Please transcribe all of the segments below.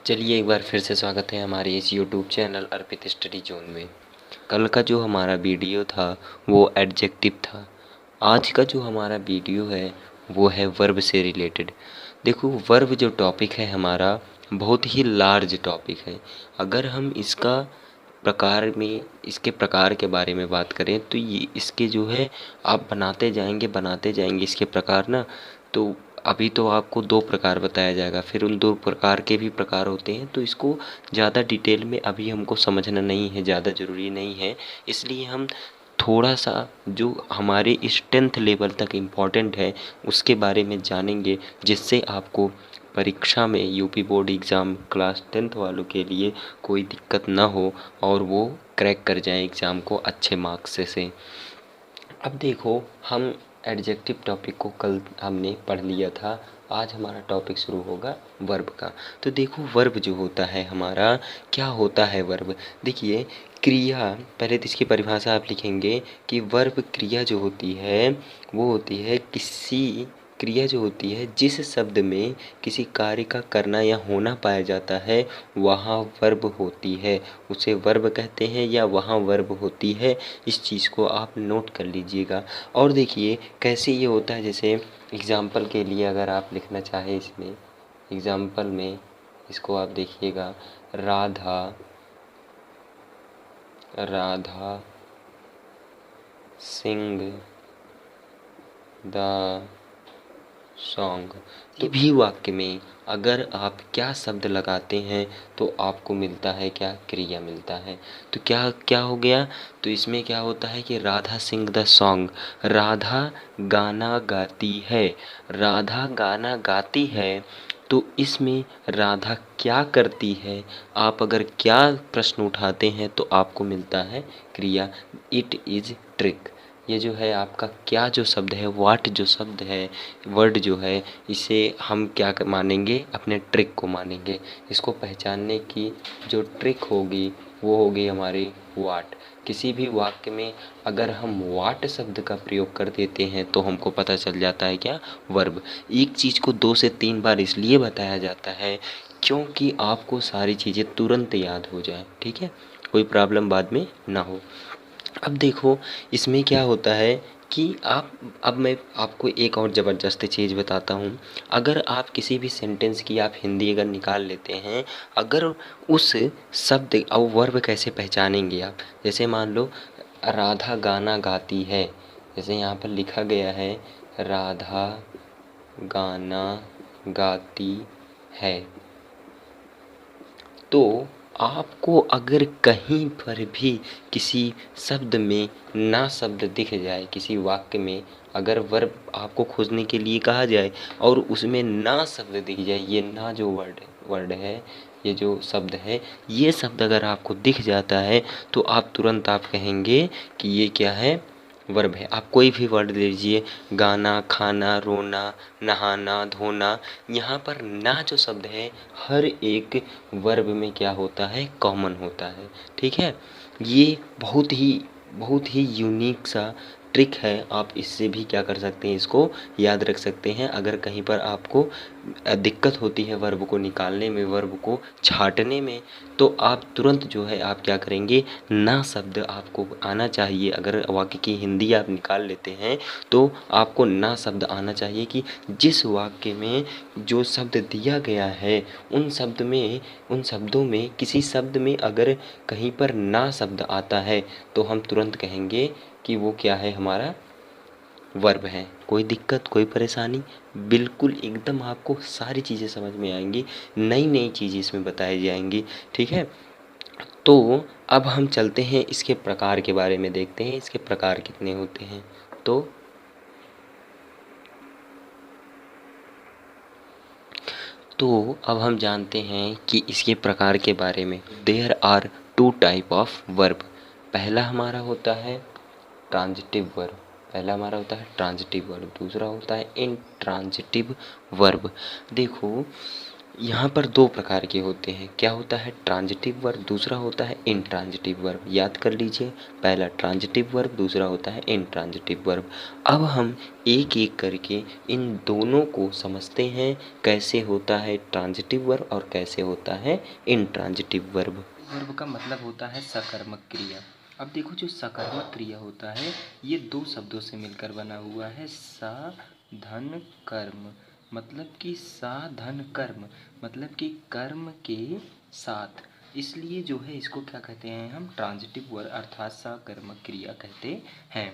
चलिए एक बार फिर से स्वागत है हमारे इस यूट्यूब चैनल अर्पित स्टडी जोन में। कल का जो हमारा वीडियो था वो एडजेक्टिव था। आज का जो हमारा वीडियो है वो है वर्ब से रिलेटेड। देखो, वर्ब जो टॉपिक है हमारा बहुत ही लार्ज टॉपिक है। अगर हम इसके प्रकार के बारे में बात करें तो ये इसके जो है आप बनाते जाएंगे इसके प्रकार ना। तो अभी तो आपको 2 प्रकार बताया जाएगा, फिर उन 2 प्रकार के भी प्रकार होते हैं, तो इसको ज़्यादा डिटेल में अभी हमको समझना नहीं है, ज़्यादा ज़रूरी नहीं है। इसलिए हम थोड़ा-सा जो हमारे इस 10th लेवल तक इम्पॉर्टेंट है उसके बारे में जानेंगे, जिससे आपको परीक्षा में UP board exam class 10th वालों के लिए कोई दिक्कत ना हो और वो क्रैक कर जाएँ एग्ज़ाम को अच्छे मार्क्स से। अब देखो, हम एडजेक्टिव टॉपिक को कल हमने पढ़ लिया था। आज हमारा टॉपिक शुरू होगा वर्ब का। तो देखो, वर्ब जो होता है हमारा, क्या होता है वर्ब? देखिए, क्रिया, पहले तो इसकी परिभाषा आप लिखेंगे कि वर्ब क्रिया जो होती है वो होती है क्रिया जो होती है जिस शब्द में किसी कार्य का करना या होना पाया जाता है वहाँ वर्ब होती है, उसे वर्ब कहते हैं या वहाँ वर्ब होती है। इस चीज़ को आप नोट कर लीजिएगा। और देखिए कैसे ये होता है, जैसे एग्ज़ाम्पल के लिए अगर आप लिखना चाहें इसमें, एग्ज़ाम्पल में इसको आप देखिएगा, राधा राधा सिंग द सॉन्ग। किसी भी वाक्य में अगर आप क्या शब्द लगाते हैं तो आपको मिलता है क्या? क्रिया मिलता है। तो क्या क्या हो गया? तो इसमें क्या होता है कि राधा सिंग द सॉन्ग, राधा गाना गाती है। राधा गाना गाती है तो इसमें राधा क्या करती है? आप अगर क्या प्रश्न उठाते हैं तो आपको मिलता है क्रिया। It is trick. ये जो है आपका क्या जो शब्द है, व्हाट जो शब्द है, वर्ड जो है, इसे हम क्या मानेंगे? अपने ट्रिक को मानेंगे। इसको पहचानने की जो ट्रिक होगी वो होगी हमारी व्हाट। किसी भी वाक्य में अगर हम व्हाट शब्द का प्रयोग कर देते हैं तो हमको पता चल जाता है क्या? वर्ब। एक चीज़ को 2 से 3 बार इसलिए बताया जाता है क्योंकि आपको सारी चीज़ें तुरंत याद हो जाए, ठीक है? कोई प्रॉब्लम बाद में ना हो। अब देखो, इसमें क्या होता है कि अब मैं आपको एक और ज़बरदस्त चीज़ बताता हूँ। अगर आप किसी भी सेंटेंस की आप हिंदी अगर निकाल लेते हैं, अगर उस शब्द और वर्ब कैसे पहचानेंगे आप? जैसे मान लो राधा गाना गाती है, जैसे यहाँ पर लिखा गया है राधा गाना गाती है। तो आपको अगर कहीं पर भी किसी शब्द में ना शब्द दिख जाए, किसी वाक्य में अगर वर्ब आपको खोजने के लिए कहा जाए और उसमें ना शब्द दिख जाए, ये ना जो वर्ड है, ये जो शब्द है, ये शब्द अगर आपको दिख जाता है तो आप तुरंत आप कहेंगे कि ये क्या है? वर्ब है। आप कोई भी वर्ड ले लीजिए, गाना, खाना, रोना, नहाना, धोना, यहाँ पर ना जो शब्द है हर एक वर्ब में क्या होता है? कॉमन होता है, ठीक है? ये बहुत ही यूनिक सा ट्रिक है। आप इससे भी क्या कर सकते हैं? इसको याद रख सकते हैं। अगर कहीं पर आपको दिक्कत होती है वर्ब को निकालने में, वर्ब को छाँटने में, तो आप तुरंत जो है आप क्या करेंगे? ना शब्द आपको आना चाहिए। अगर वाक्य की हिंदी आप निकाल लेते हैं तो आपको ना शब्द आना चाहिए कि जिस वाक्य में जो शब्द दिया गया है उन शब्दों में किसी शब्द में अगर कहीं पर ना शब्द आता है तो हम तुरंत कहेंगे कि वो क्या है? हमारा वर्ब है। कोई दिक्कत, कोई परेशानी? बिल्कुल एकदम आपको सारी चीज़ें समझ में आएंगी, नई चीज़ें इसमें बताई जाएंगी, ठीक है? तो अब हम चलते हैं इसके प्रकार के बारे में, देखते हैं इसके प्रकार कितने होते हैं। तो अब हम जानते हैं कि इसके प्रकार के बारे में। There are 2 type of verb. पहला हमारा होता है ट्रांजिटिव वर्ब, दूसरा होता है इंट्रांजिटिव वर्ब। देखो, यहाँ पर दो प्रकार के होते हैं। क्या होता है? ट्रांजिटिव वर्ब, दूसरा होता है इनट्रांजिटिव वर्ब। याद कर लीजिए, पहला ट्रांजिटिव वर्ब, दूसरा होता है इनट्रांजिटिव वर्ब। अब हम एक एक करके इन दोनों को समझते हैं, कैसे होता है ट्रांजिटिव वर्ब और कैसे होता है इनट्रांजिटिव वर्ब। वर्ब का मतलब होता है सकर्मक क्रिया। अब देखो, जो सकर्मक क्रिया होता है ये दो शब्दों से मिलकर बना हुआ है। साधन कर्म, मतलब कि साधन कर्म, मतलब कि कर्म के साथ, इसलिए जो है इसको क्या कहते हैं हम? ट्रांजिटिव वर्ब अर्थात सकर्मक क्रिया कहते हैं।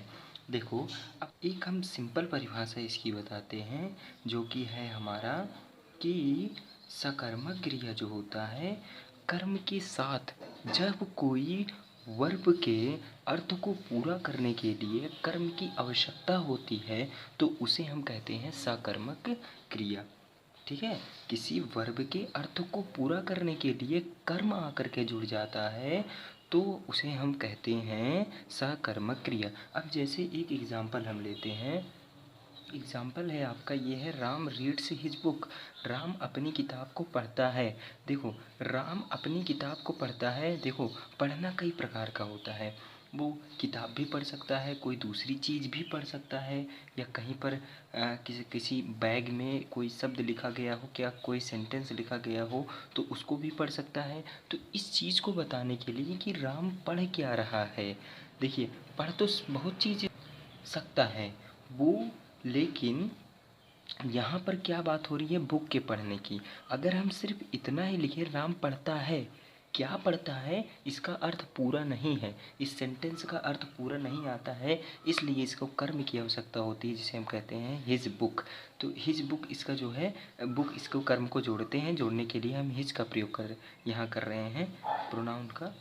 देखो, अब एक हम सिंपल परिभाषा इसकी बताते हैं, जो कि है हमारा कि सकर्मक क्रिया जो होता है, कर्म के साथ जब कोई वर्ब के अर्थ को पूरा करने के लिए कर्म की आवश्यकता होती है तो उसे हम कहते हैं सकर्मक क्रिया। ठीक है, किसी वर्ब के अर्थ को पूरा करने के लिए कर्म आकर के जुड़ जाता है तो उसे हम कहते हैं सकर्मक क्रिया। अब जैसे एक एग्जाम्पल हम लेते हैं, एग्जाम्पल है आपका ये है, Ram reads his book. Ram अपनी किताब को पढ़ता है। देखो, राम अपनी किताब को पढ़ता है। देखो, पढ़ना कई प्रकार का होता है। वो किताब भी पढ़ सकता है, कोई दूसरी चीज़ भी पढ़ सकता है, या कहीं पर किसी बैग में कोई शब्द लिखा गया हो, क्या कोई सेंटेंस लिखा गया हो तो उसको भी पढ़ सकता है। तो इस चीज़ को बताने के लिए कि राम पढ़ क्या रहा है, देखिए, पढ़ तो बहुत चीज़ सकता है वो, लेकिन यहाँ पर क्या बात हो रही है? बुक के पढ़ने की। अगर हम सिर्फ इतना ही लिखें राम पढ़ता है, क्या पढ़ता है, इसका अर्थ पूरा नहीं है, इस सेंटेंस का अर्थ पूरा नहीं आता है, इसलिए इसको कर्म की आवश्यकता होती है, जिसे हम कहते हैं हिज बुक। तो हिज बुक, इसका जो है बुक, इसको कर्म को जोड़ते हैं, जोड़ने के लिए हम हिज का प्रयोग यहाँ कर रहे हैं, प्रोनाउन का।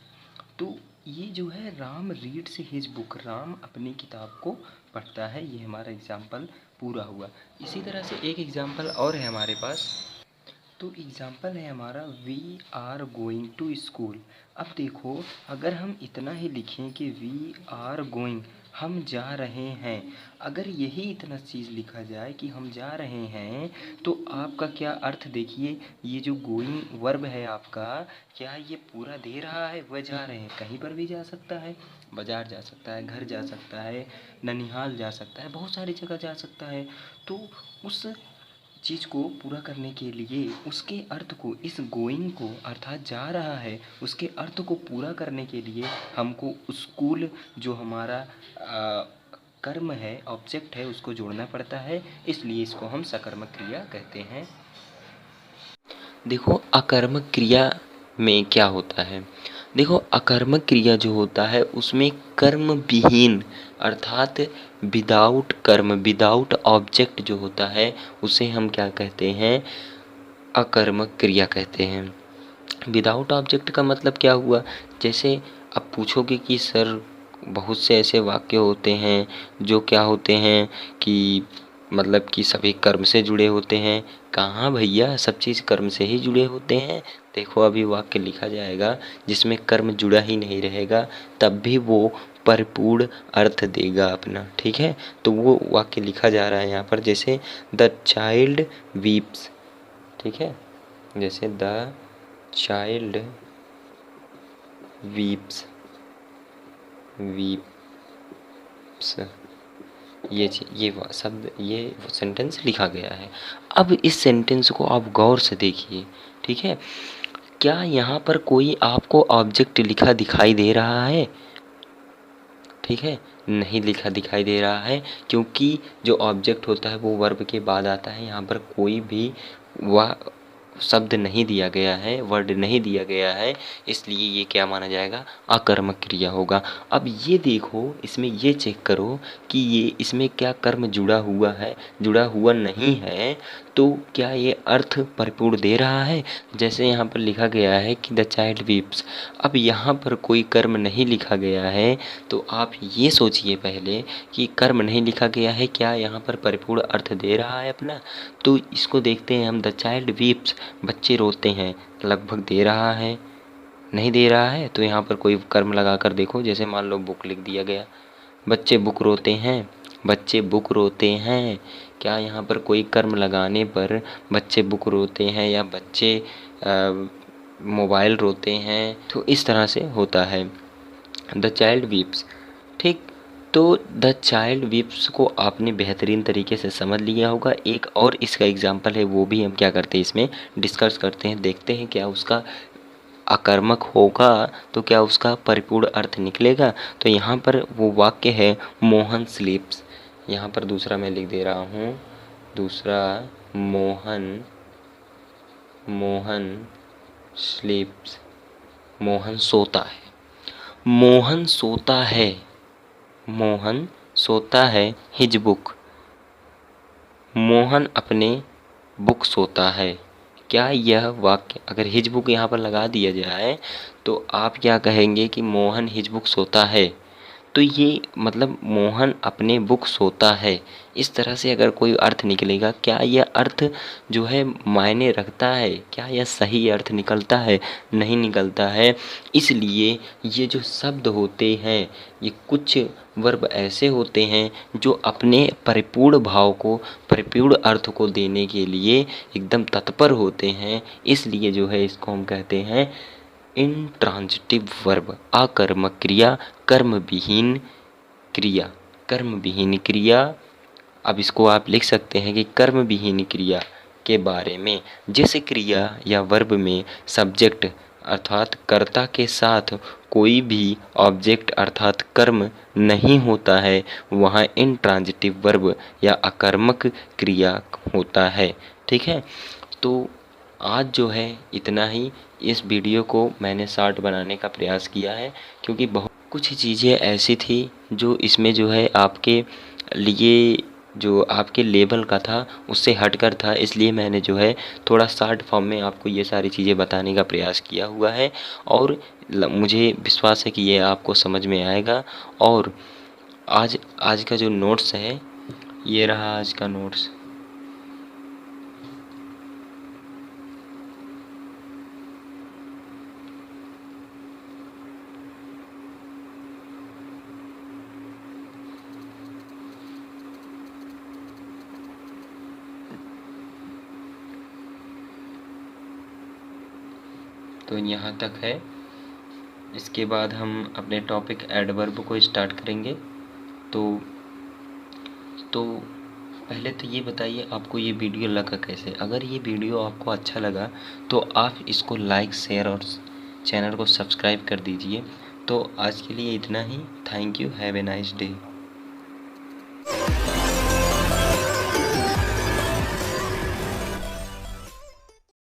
तो ये जो है Ram reads his book, Ram अपनी किताब को पढ़ता है, ये हमारा एग्जाम्पल पूरा हुआ। इसी तरह से एक एग्जाम्पल और है हमारे पास, तो एग्जाम्पल है हमारा we are going to school. अब देखो, अगर हम इतना ही लिखें कि वी आर गोइंग, हम जा रहे हैं, अगर यही इतना चीज़ लिखा जाए कि हम जा रहे हैं, तो आपका क्या अर्थ देखिए, ये जो गोइंग वर्ब है आपका, क्या ये पूरा दे रहा है? वह जा रहे हैं, कहीं पर भी जा सकता है, बाजार जा सकता है, घर जा सकता है, ननिहाल जा सकता है, बहुत सारी जगह जा सकता है। तो उस चीज़ को पूरा करने के लिए उसके अर्थ को, इस गोइंग को अर्थात जा रहा है, उसके अर्थ को पूरा करने के लिए हमको स्कूल जो हमारा कर्म है, ऑब्जेक्ट है, उसको जोड़ना पड़ता है, इसलिए इसको हम सकर्मक क्रिया कहते हैं। देखो, अकर्मक क्रिया में क्या होता है? देखो, अकर्मक क्रिया जो होता है उसमें कर्म विहीन अर्थात विदाउट कर्म, विदाउट ऑब्जेक्ट जो होता है उसे हम क्या कहते हैं? अकर्मक क्रिया कहते हैं। विदाउट ऑब्जेक्ट का मतलब क्या हुआ? जैसे अब पूछोगे कि सर बहुत से ऐसे वाक्य होते हैं जो क्या होते हैं कि मतलब कि सभी कर्म से जुड़े होते हैं। कहाँ भैया, सब चीज़ कर्म से ही जुड़े होते हैं। देखो, अभी वाक्य लिखा जाएगा जिसमें कर्म जुड़ा ही नहीं रहेगा, तब भी वो परिपूर्ण अर्थ देगा अपना। ठीक है, तो वो वाक्य लिखा जा रहा है यहाँ पर, जैसे द चाइल्ड वीप्स। ठीक है, जैसे द चाइल्ड वीप्स, वीप्स, ये शब्द, ये सेंटेंस लिखा गया है। अब इस सेंटेंस को आप गौर से देखिए। ठीक है, क्या यहाँ पर कोई आपको ऑब्जेक्ट लिखा दिखाई दे रहा है? ठीक है, नहीं लिखा दिखाई दे रहा है, क्योंकि जो ऑब्जेक्ट होता है वो वर्ब के बाद आता है। यहाँ पर कोई भी वह शब्द नहीं दिया गया है, वर्ड नहीं दिया गया है, इसलिए ये क्या माना जाएगा? अकर्मक क्रिया होगा। अब ये देखो, इसमें ये चेक करो कि ये इसमें क्या कर्म जुड़ा हुआ है? जुड़ा हुआ नहीं है, तो क्या ये अर्थ परिपूर्ण दे रहा है? जैसे यहाँ पर लिखा गया है कि द चाइल्ड वीप्स। अब यहाँ पर कोई कर्म नहीं लिखा गया है, तो आप ये सोचिए पहले कि कर्म नहीं लिखा गया है, क्या यहाँ पर परिपूर्ण अर्थ दे रहा है अपना? तो इसको देखते हैं हम, द चाइल्ड वीप्स, बच्चे रोते हैं, लगभग दे रहा है, नहीं दे रहा है। तो यहाँ पर कोई कर्म लगा कर देखो, जैसे मान लो बुक लिख दिया गया, बच्चे बुक रोते हैं, बच्चे बुक रोते हैं, क्या यहाँ पर कोई कर्म लगाने पर बच्चे बुक रोते हैं या बच्चे मोबाइल रोते हैं? तो इस तरह से होता है। द चाइल्ड वीप्स, ठीक। तो द चाइल्ड वीप्स को आपने बेहतरीन तरीके से समझ लिया होगा। एक और इसका एग्जाम्पल है, वो भी हम क्या करते हैं इसमें डिस्कस करते हैं, देखते हैं क्या उसका आकर्मक होगा तो क्या उसका परिपूर्ण अर्थ निकलेगा। तो यहाँ पर वो वाक्य है मोहन स्लीप्स। यहाँ पर दूसरा मैं लिख दे रहा हूँ, दूसरा मोहन स्लीप्स, मोहन सोता है। मोहन सोता है, मोहन सोता है हिज बुक, मोहन अपने बुक सोता है। क्या यह वाक्य अगर हिज बुक यहाँ पर लगा दिया जाए तो आप क्या कहेंगे कि मोहन हिज बुक सोता है? तो ये मतलब मोहन अपने बुक सोता है, इस तरह से अगर कोई अर्थ निकलेगा, क्या यह अर्थ जो है मायने रखता है? क्या यह सही अर्थ निकलता है? नहीं निकलता है। इसलिए ये जो शब्द होते हैं, ये कुछ वर्ब ऐसे होते हैं जो अपने परिपूर्ण भाव को, परिपूर्ण अर्थ को देने के लिए एकदम तत्पर होते हैं। इसलिए जो है इसको हम कहते हैं इंट्रांजिटिव वर्ब, अकर्मक क्रिया, कर्म विहीन क्रिया, कर्म विहीन क्रिया। अब इसको आप लिख सकते हैं कि कर्म विहीन क्रिया के बारे में, जैसे क्रिया या वर्ब में सब्जेक्ट अर्थात कर्ता के साथ कोई भी ऑब्जेक्ट अर्थात कर्म नहीं होता है, वहाँ इंट्रांजिटिव वर्ब या अकर्मक क्रिया होता है। ठीक है, तो आज जो है इतना ही। इस वीडियो को मैंने शॉर्ट बनाने का प्रयास किया है क्योंकि बहुत कुछ चीज़ें ऐसी थी जो इसमें जो है आपके लिए, जो आपके लेवल का था उससे हटकर था, इसलिए मैंने जो है थोड़ा शॉर्ट फॉर्म में आपको ये सारी चीज़ें बताने का प्रयास किया हुआ है। और मुझे विश्वास है कि ये आपको समझ में आएगा। और आज का जो नोट्स है, ये रहा आज का नोट्स। तो यहाँ तक है। इसके बाद हम अपने टॉपिक एडवर्ब को स्टार्ट करेंगे। तो पहले तो ये बताइए आपको ये वीडियो लगा कैसे? अगर ये वीडियो आपको अच्छा लगा तो आप इसको लाइक, शेयर और चैनल को सब्सक्राइब कर दीजिए। तो आज के लिए इतना ही। Thank you, have a nice day.